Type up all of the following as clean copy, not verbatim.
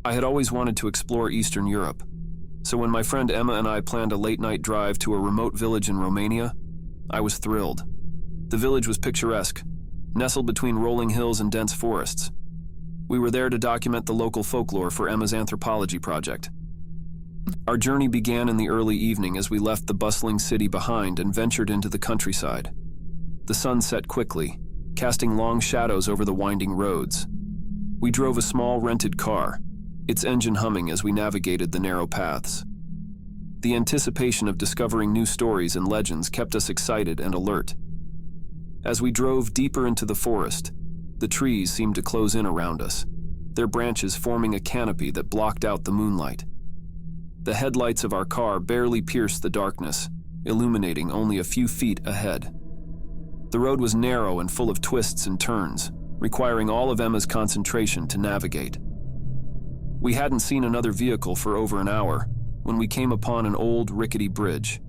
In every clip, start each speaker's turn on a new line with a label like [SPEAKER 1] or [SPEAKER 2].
[SPEAKER 1] I had always wanted to explore Eastern Europe, so when my friend Emma and I planned a late-night drive to a remote village in Romania, I was thrilled. The village was picturesque, nestled between rolling hills and dense forests. We were there to document the local folklore for Emma's anthropology project. Our journey began in the early evening as we left the bustling city behind and ventured into the countryside. The sun set quickly, casting long shadows over the winding roads. We drove a small rented car, its engine humming as we navigated the narrow paths. The anticipation of discovering new stories and legends kept us excited and alert. As we drove deeper into the forest, the trees seemed to close in around us, their branches forming a canopy that blocked out the moonlight. The headlights of our car barely pierced the darkness, illuminating only a few feet ahead. The road was narrow and full of twists and turns, requiring all of Emma's concentration to navigate. We hadn't seen another vehicle for over an hour when we came upon an old, rickety bridge.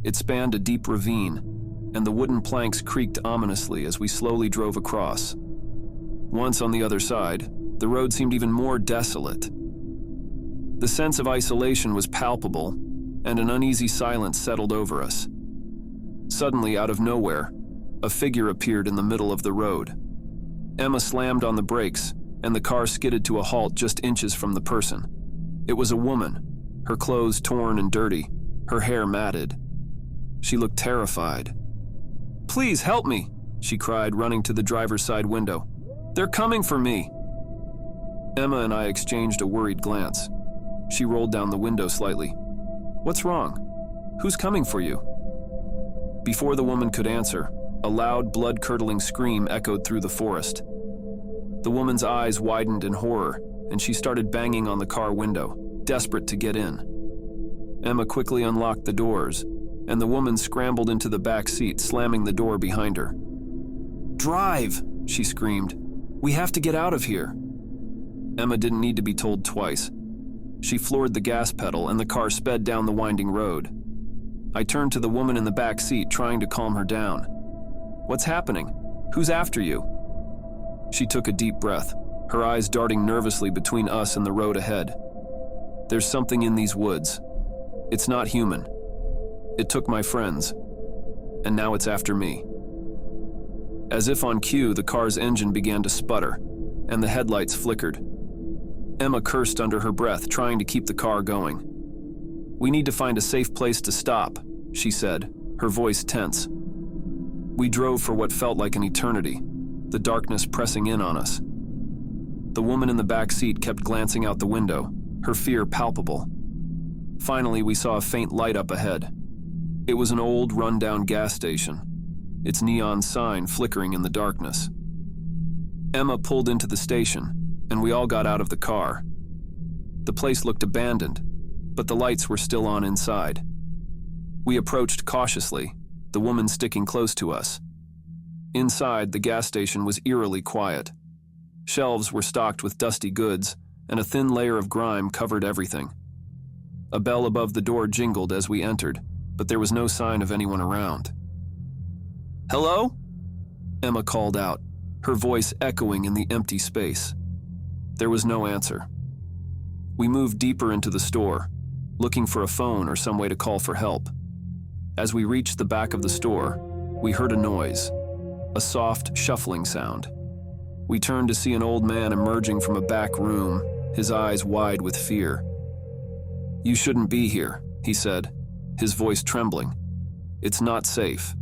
[SPEAKER 1] It spanned a deep ravine, and the wooden planks creaked ominously as we slowly drove across. Once on the other side, the road seemed even more desolate. The sense of isolation was palpable, and an uneasy silence settled over us. Suddenly, out of nowhere, a figure appeared in the middle of the road. Emma slammed on the brakes, and the car skidded to a halt just inches from the person. It was a woman, her clothes torn and dirty, her hair matted. She looked terrified. "Please help me," she cried, running to the driver's side window. "They're coming for me." Emma and I exchanged a worried glance. She rolled down the window slightly. "What's wrong? Who's coming for you?" Before the woman could answer, a loud, blood-curdling scream echoed through the forest. The woman's eyes widened in horror, and she started banging on the car window, desperate to get in. Emma quickly unlocked the doors, and the woman scrambled into the back seat, slamming the door behind her. "Drive!" she screamed. "We have to get out of here." Emma didn't need to be told twice. She floored the gas pedal, and the car sped down the winding road. I turned to the woman in the back seat, trying to calm her down. "What's happening? Who's after you?" She took a deep breath, her eyes darting nervously between us and the road ahead. "There's something in these woods. It's not human. It took my friends, and now it's after me." As if on cue, the car's engine began to sputter, and the headlights flickered. Emma cursed under her breath, trying to keep the car going. "We need to find a safe place to stop," she said, her voice tense. We drove for what felt like an eternity, the darkness pressing in on us. The woman in the back seat kept glancing out the window, her fear palpable. Finally, we saw a faint light up ahead. It was an old, run-down gas station, its neon sign flickering in the darkness. Emma pulled into the station, and we all got out of the car. The place looked abandoned, but the lights were still on inside. We approached cautiously, the woman sticking close to us. Inside, the gas station was eerily quiet. Shelves were stocked with dusty goods, and a thin layer of grime covered everything. A bell above the door jingled as we entered, but there was no sign of anyone around. "Hello?" Emma called out, her voice echoing in the empty space. There was no answer. We moved deeper into the store, looking for a phone or some way to call for help. As we reached the back of the store, we heard a noise, a soft, shuffling sound. We turned to see an old man emerging from a back room, his eyes wide with fear. "You shouldn't be here," he said, his voice trembling. "It's not safe."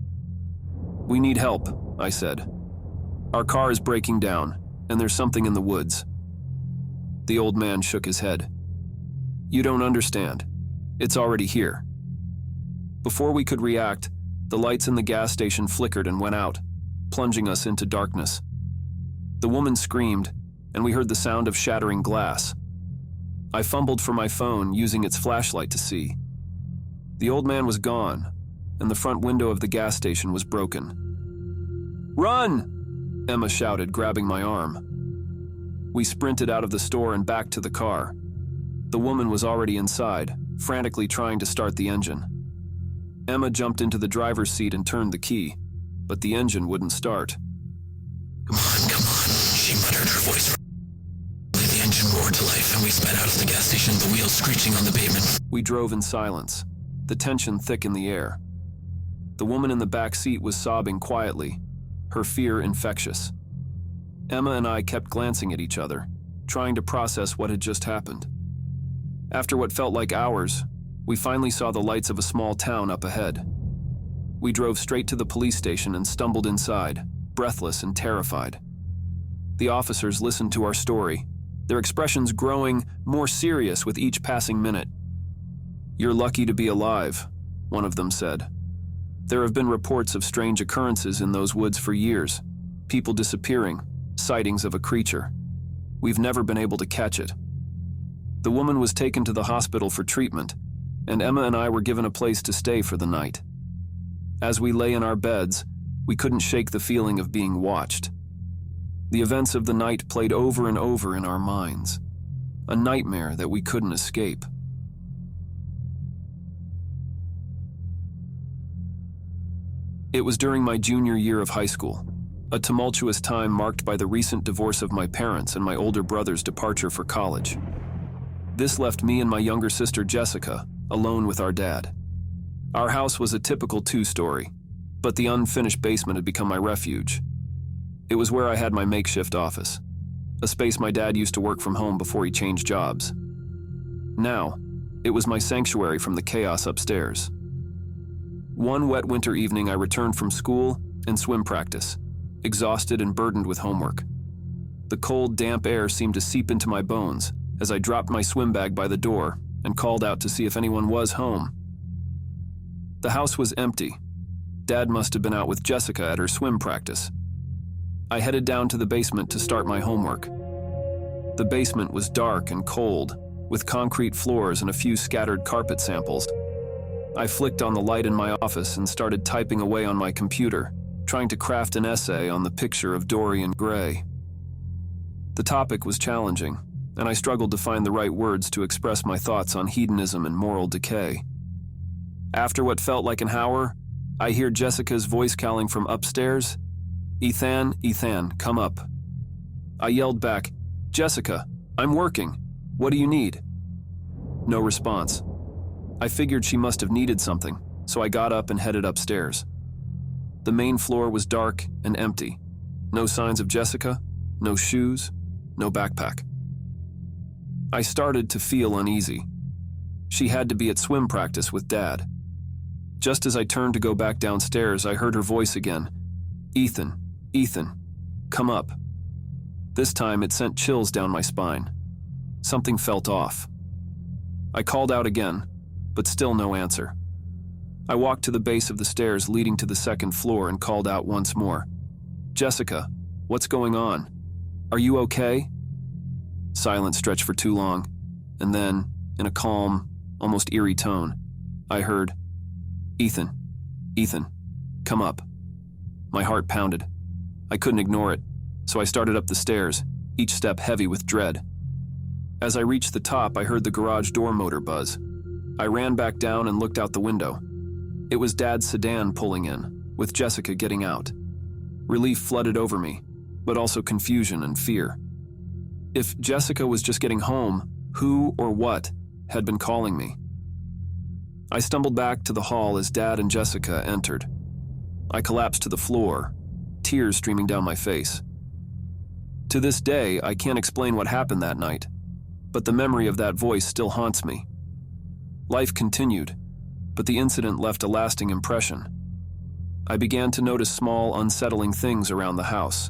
[SPEAKER 1] "We need help," I said. "Our car is breaking down, and there's something in the woods." The old man shook his head. "You don't understand. It's already here." Before we could react, the lights in the gas station flickered and went out, plunging us into darkness. The woman screamed, and we heard the sound of shattering glass. I fumbled for my phone, using its flashlight to see. The old man was gone, and the front window of the gas station was broken. "Run!" Emma shouted, grabbing my arm. We sprinted out of the store and back to the car. The woman was already inside, frantically trying to start the engine. Emma jumped into the driver's seat and turned the key, but the engine wouldn't start. Come on, she muttered, her voice. The engine
[SPEAKER 2] engine roared to life, and we sped out of the gas station, the wheels screeching on the pavement.
[SPEAKER 1] We drove in silence, the tension thick in the air. The woman in the back seat was sobbing quietly, her fear infectious. Emma and I kept glancing at each other, trying to process what had just happened. After what felt like hours, we finally saw the lights of a small town up ahead. We drove straight to the police station and stumbled inside, breathless and terrified. The officers listened to our story, their expressions growing more serious with each passing minute. "You're lucky to be alive," one of them said. "There have been reports of strange occurrences in those woods for years, people disappearing, sightings of a creature. We've never been able to catch it." The woman was taken to the hospital for treatment, and Emma and I were given a place to stay for the night. As we lay in our beds, we couldn't shake the feeling of being watched. The events of the night played over and over in our minds, a nightmare that we couldn't escape. It was during my junior year of high school, a tumultuous time marked by the recent divorce of my parents and my older brother's departure for college. This left me and my younger sister Jessica alone with our dad. Our house was a typical two-story, but the unfinished basement had become my refuge. It was where I had my makeshift office, a space my dad used to work from home before he changed jobs. Now, it was my sanctuary from the chaos upstairs. One wet winter evening, I returned from school and swim practice, exhausted and burdened with homework. The cold, damp air seemed to seep into my bones as I dropped my swim bag by the door and called out to see if anyone was home. The house was empty. Dad must have been out with Jessica at her swim practice. I headed down to the basement to start my homework. The basement was dark and cold, with concrete floors and a few scattered carpet samples. I flicked on the light in my office and started typing away on my computer, trying to craft an essay on the picture of Dorian Gray. The topic was challenging, and I struggled to find the right words to express my thoughts on hedonism and moral decay. After what felt like an hour, I hear Jessica's voice calling from upstairs, "Ethan, Ethan, come up." I yelled back, "Jessica, I'm working. What do you need?" No response. I figured she must have needed something, so I got up and headed upstairs. The main floor was dark and empty. No signs of Jessica, no shoes, no backpack. I started to feel uneasy. She had to be at swim practice with Dad. Just as I turned to go back downstairs, I heard her voice again. "Ethan, Ethan, come up." This time it sent chills down my spine. Something felt off. I called out again, but still no answer. I walked to the base of the stairs leading to the second floor and called out once more. "Jessica, what's going on? Are you okay?" Silence stretched for too long, and then, in a calm, almost eerie tone, I heard, "Ethan, Ethan, come up." My heart pounded. I couldn't ignore it, so I started up the stairs, each step heavy with dread. As I reached the top, I heard the garage door motor buzz. I ran back down and looked out the window. It was Dad's sedan pulling in, with Jessica getting out. Relief flooded over me, but also confusion and fear. If Jessica was just getting home, who or what had been calling me? I stumbled back to the hall as Dad and Jessica entered. I collapsed to the floor, tears streaming down my face. To this day, I can't explain what happened that night, but the memory of that voice still haunts me. Life continued, but the incident left a lasting impression. I began to notice small, unsettling things around the house.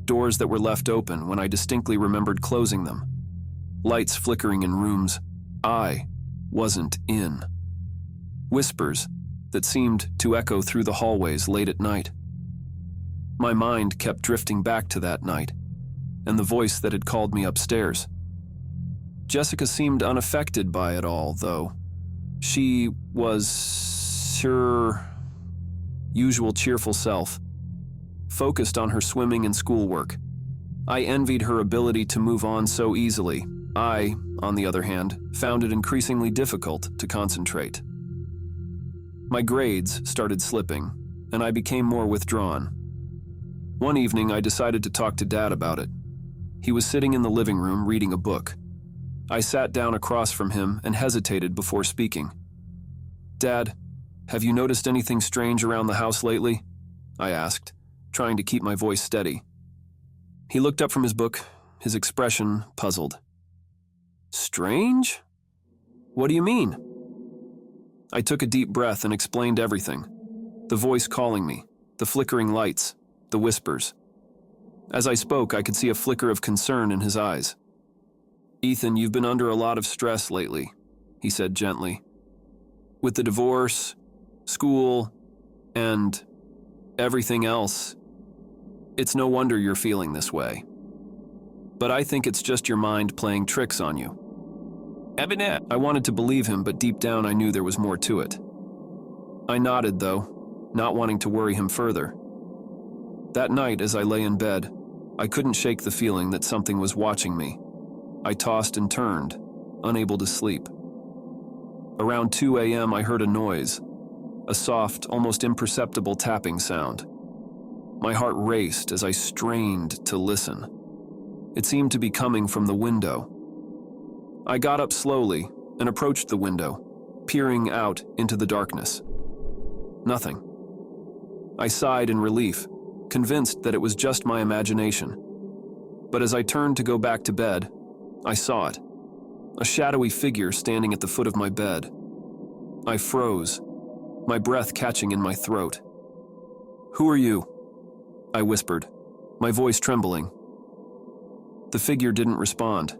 [SPEAKER 1] Doors that were left open when I distinctly remembered closing them. Lights flickering in rooms I wasn't in. Whispers that seemed to echo through the hallways late at night. My mind kept drifting back to that night, and the voice that had called me upstairs. Jessica seemed unaffected by it all, though. She was her usual cheerful self, focused on her swimming and schoolwork. I envied her ability to move on so easily. I, on the other hand, found it increasingly difficult to concentrate. My grades started slipping, and I became more withdrawn. One evening, I decided to talk to Dad about it. He was sitting in the living room reading a book. I sat down across from him and hesitated before speaking. "Dad, have you noticed anything strange around the house lately?" I asked, trying to keep my voice steady. He looked up from his book, his expression puzzled. "Strange? What do you mean?" I took a deep breath and explained everything. The voice calling me, the flickering lights, the whispers. As I spoke, I could see a flicker of concern in his eyes. "Ethan, you've been under a lot of stress lately," he said gently. "With the divorce, school, and everything else. It's no wonder you're feeling this way. But I think it's just your mind playing tricks on you." I wanted to believe him, but deep down I knew there was more to it. I nodded, though, not wanting to worry him further. That night, as I lay in bed, I couldn't shake the feeling that something was watching me. I tossed and turned, unable to sleep. Around 2 a.m. I heard a noise, a soft, almost imperceptible tapping sound. My heart raced as I strained to listen. It seemed to be coming from the window. I got up slowly and approached the window, peering out into the darkness. Nothing. I sighed in relief, convinced that it was just my imagination. But as I turned to go back to bed, I saw it, a shadowy figure standing at the foot of my bed. I froze, my breath catching in my throat. "Who are you?" I whispered, my voice trembling. The figure didn't respond.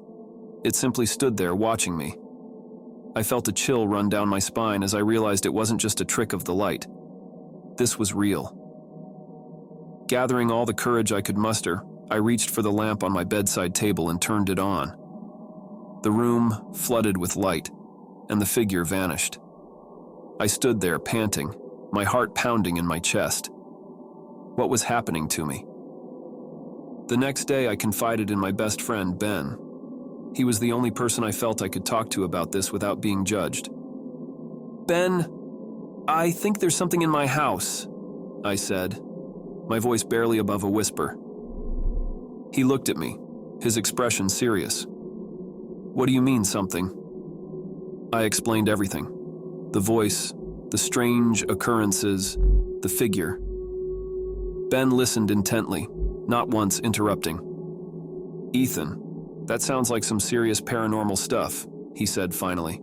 [SPEAKER 1] It simply stood there watching me. I felt a chill run down my spine as I realized it wasn't just a trick of the light. This was real. Gathering all the courage I could muster, I reached for the lamp on my bedside table and turned it on. The room flooded with light, and the figure vanished. I stood there panting, my heart pounding in my chest. What was happening to me? The next day I confided in my best friend, Ben. He was the only person I felt I could talk to about this without being judged. "Ben, I think there's something in my house," I said, my voice barely above a whisper. He looked at me, his expression serious. "What do you mean, something?" I explained everything. The voice, the strange occurrences, the figure. Ben listened intently, not once interrupting. "Ethan, that sounds like some serious paranormal stuff," he said finally.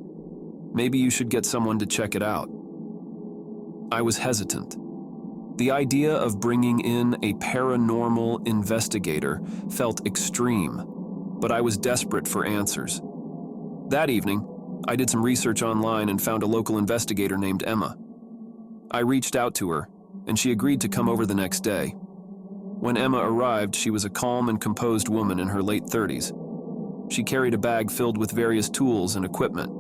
[SPEAKER 1] "Maybe you should get someone to check it out." I was hesitant. The idea of bringing in a paranormal investigator felt extreme, but I was desperate for answers. That evening, I did some research online and found a local investigator named Emma. I reached out to her, and she agreed to come over the next day. When Emma arrived, she was a calm and composed woman in her late 30s. She carried a bag filled with various tools and equipment.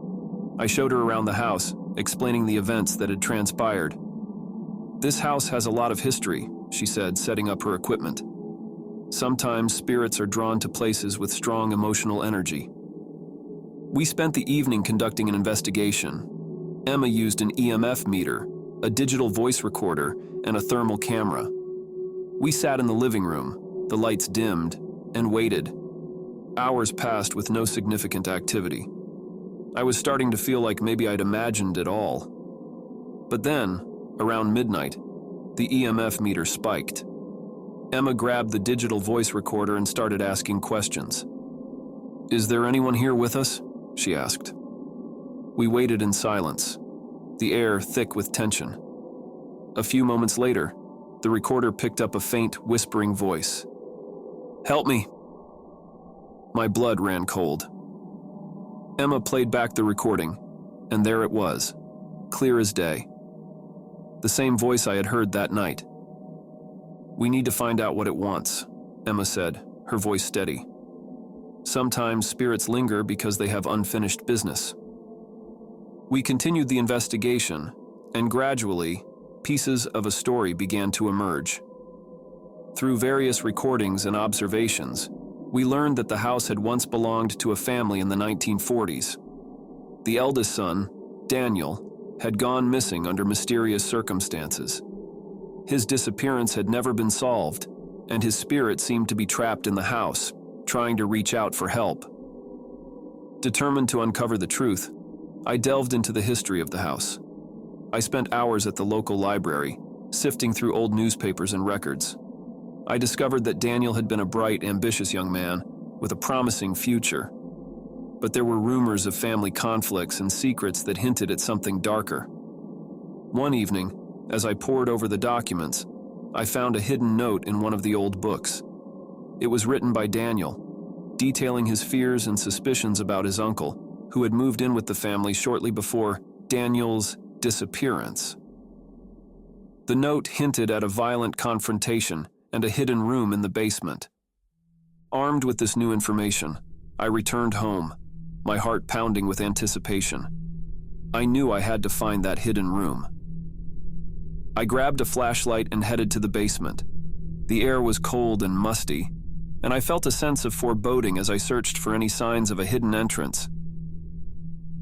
[SPEAKER 1] I showed her around the house, explaining the events that had transpired. "This house has a lot of history," she said, setting up her equipment. "Sometimes spirits are drawn to places with strong emotional energy." We spent the evening conducting an investigation. Emma used an EMF meter, a digital voice recorder, and a thermal camera. We sat in the living room, the lights dimmed, and waited. Hours passed with no significant activity. I was starting to feel like maybe I'd imagined it all. But then, around midnight, the EMF meter spiked. Emma grabbed the digital voice recorder and started asking questions. "Is there anyone here with us?" she asked. We waited in silence, the air thick with tension. A few moments later, the recorder picked up a faint, whispering voice. "Help me." My blood ran cold. Emma played back the recording, and there it was, clear as day. The same voice I had heard that night. "We need to find out what it wants," Emma said, her voice steady. "Sometimes spirits linger because they have unfinished business." We continued the investigation, and gradually, pieces of a story began to emerge. Through various recordings and observations, we learned that the house had once belonged to a family in the 1940s. The eldest son, Daniel, had gone missing under mysterious circumstances. His disappearance had never been solved, and his spirit seemed to be trapped in the house, trying to reach out for help. Determined to uncover the truth, I delved into the history of the house. I spent hours at the local library, sifting through old newspapers and records. I discovered that Daniel had been a bright, ambitious young man with a promising future. But there were rumors of family conflicts and secrets that hinted at something darker. One evening, as I pored over the documents, I found a hidden note in one of the old books. It was written by Daniel, detailing his fears and suspicions about his uncle, who had moved in with the family shortly before Daniel's disappearance. The note hinted at a violent confrontation and a hidden room in the basement. Armed with this new information, I returned home, my heart pounding with anticipation. I knew I had to find that hidden room. I grabbed a flashlight and headed to the basement. The air was cold and musty, and I felt a sense of foreboding as I searched for any signs of a hidden entrance.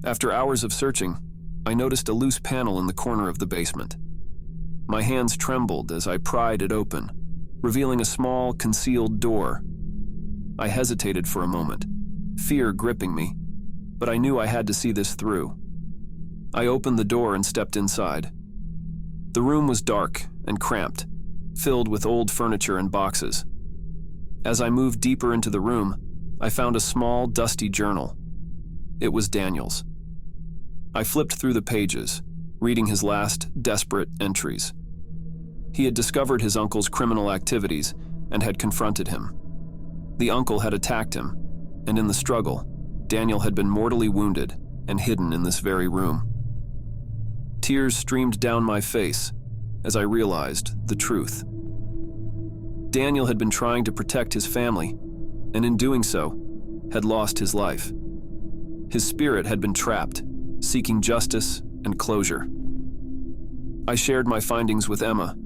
[SPEAKER 1] After hours of searching, I noticed a loose panel in the corner of the basement. My hands trembled as I pried it open, revealing a small, concealed door. I hesitated for a moment, fear gripping me, but I knew I had to see this through. I opened the door and stepped inside. The room was dark and cramped, filled with old furniture and boxes. As I moved deeper into the room, I found a small, dusty journal. It was Daniel's. I flipped through the pages, reading his last, desperate entries. He had discovered his uncle's criminal activities and had confronted him. The uncle had attacked him, and in the struggle, Daniel had been mortally wounded and hidden in this very room. Tears streamed down my face as I realized the truth. Daniel had been trying to protect his family, and in doing so, had lost his life. His spirit had been trapped, seeking justice and closure. I shared my findings with Emma,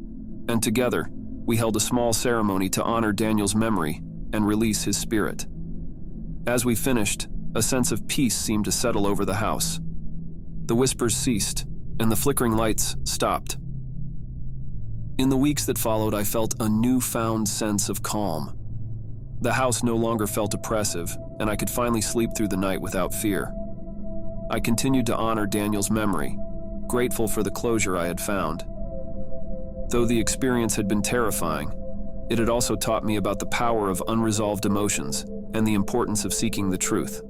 [SPEAKER 1] and together, we held a small ceremony to honor Daniel's memory and release his spirit. As we finished, a sense of peace seemed to settle over the house. The whispers ceased, and the flickering lights stopped. In the weeks that followed, I felt a newfound sense of calm. The house no longer felt oppressive, and I could finally sleep through the night without fear. I continued to honor Daniel's memory, grateful for the closure I had found. Though the experience had been terrifying, it had also taught me about the power of unresolved emotions and the importance of seeking the truth.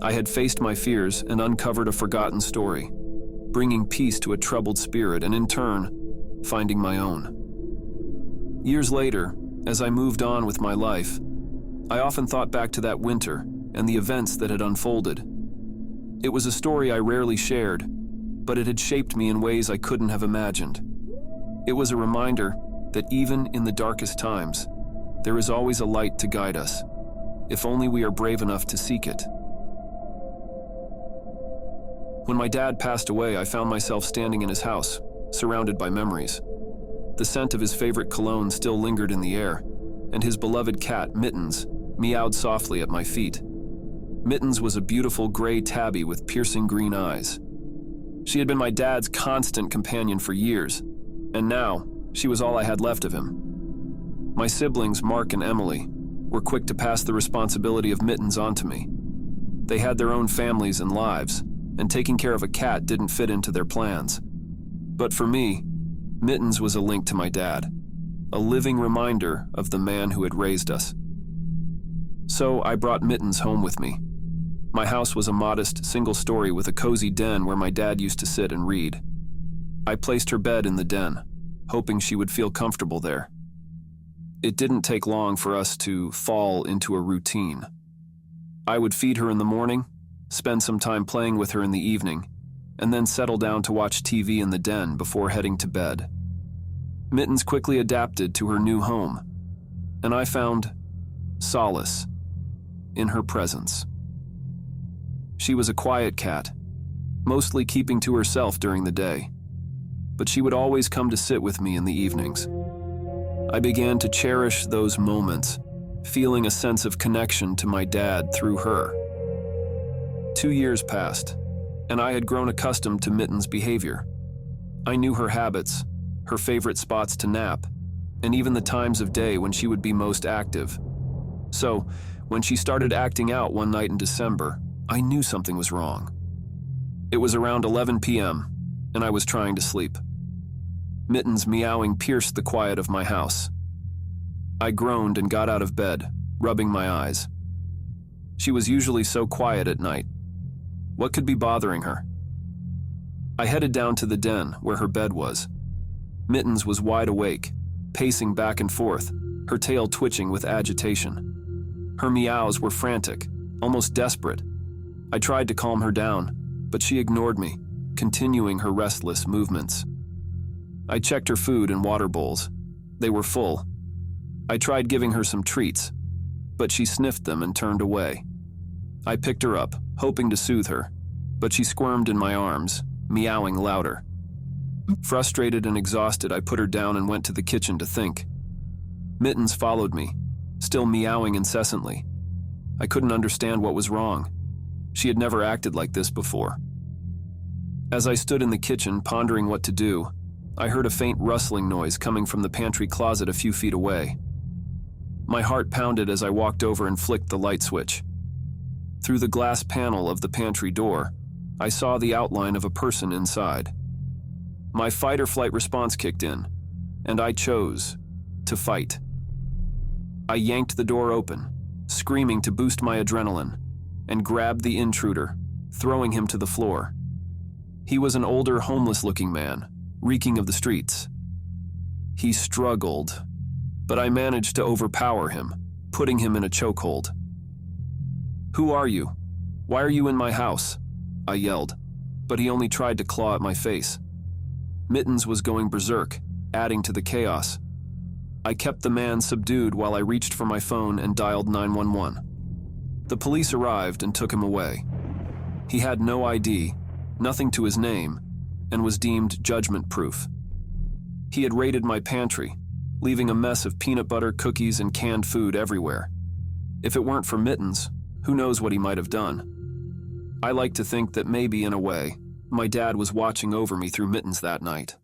[SPEAKER 1] I had faced my fears and uncovered a forgotten story, bringing peace to a troubled spirit and, in turn, finding my own. Years later, as I moved on with my life, I often thought back to that winter and the events that had unfolded. It was a story I rarely shared, but it had shaped me in ways I couldn't have imagined. It was a reminder that even in the darkest times, there is always a light to guide us, if only we are brave enough to seek it. When my dad passed away, I found myself standing in his house, surrounded by memories. The scent of his favorite cologne still lingered in the air, and his beloved cat, Mittens, meowed softly at my feet. Mittens was a beautiful gray tabby with piercing green eyes. She had been my dad's constant companion for years, and now she was all I had left of him. My siblings, Mark and Emily, were quick to pass the responsibility of Mittens onto me. They had their own families and lives, and taking care of a cat didn't fit into their plans. But for me, Mittens was a link to my dad, a living reminder of the man who had raised us. So I brought Mittens home with me. My house was a modest single story with a cozy den where my dad used to sit and read. I placed her bed in the den, hoping she would feel comfortable there. It didn't take long for us to fall into a routine. I would feed her in the morning, spend some time playing with her in the evening, and then settle down to watch TV in the den before heading to bed. Mittens quickly adapted to her new home, and I found solace in her presence. She was a quiet cat, mostly keeping to herself during the day, but she would always come to sit with me in the evenings. I began to cherish those moments, feeling a sense of connection to my dad through her. 2 years passed, and I had grown accustomed to Mittens' behavior. I knew her habits, her favorite spots to nap, and even the times of day when she would be most active. So, When she started acting out one night in December, I knew something was wrong. It was around 11 p.m., and I was trying to sleep. Mittens' meowing pierced the quiet of my house. I groaned and got out of bed, rubbing my eyes. She was usually so quiet at night. What could be bothering her? I headed down to the den where her bed was. Mittens was wide awake, pacing back and forth, her tail twitching with agitation. Her meows were frantic, almost desperate. I tried to calm her down, but she ignored me, continuing her restless movements. I checked her food and water bowls. They were full. I tried giving her some treats, but she sniffed them and turned away. I picked her up, hoping to soothe her, but she squirmed in my arms, meowing louder. Frustrated and exhausted, I put her down and went to the kitchen to think. Mittens followed me, still meowing incessantly. I couldn't understand what was wrong. She had never acted like this before. As I stood in the kitchen pondering what to do, I heard a faint rustling noise coming from the pantry closet a few feet away. My heart pounded as I walked over and flicked the light switch. Through the glass panel of the pantry door, I saw the outline of a person inside. My fight-or-flight response kicked in, and I chose to fight. I yanked the door open, screaming to boost my adrenaline, and grabbed the intruder, throwing him to the floor. He was an older, homeless-looking man, reeking of the streets. He struggled, but I managed to overpower him, putting him in a chokehold. "Who are you? Why are you in my house?" I yelled, but he only tried to claw at my face. Mittens was going berserk, adding to the chaos. I kept the man subdued while I reached for my phone and dialed 911. The police arrived and took him away. He had no ID, nothing to his name, and was deemed judgment-proof. He had raided my pantry, leaving a mess of peanut butter, cookies, and canned food everywhere. If it weren't for Mittens, who knows what he might have done. I like to think that maybe, in a way, my dad was watching over me through Mittens that night.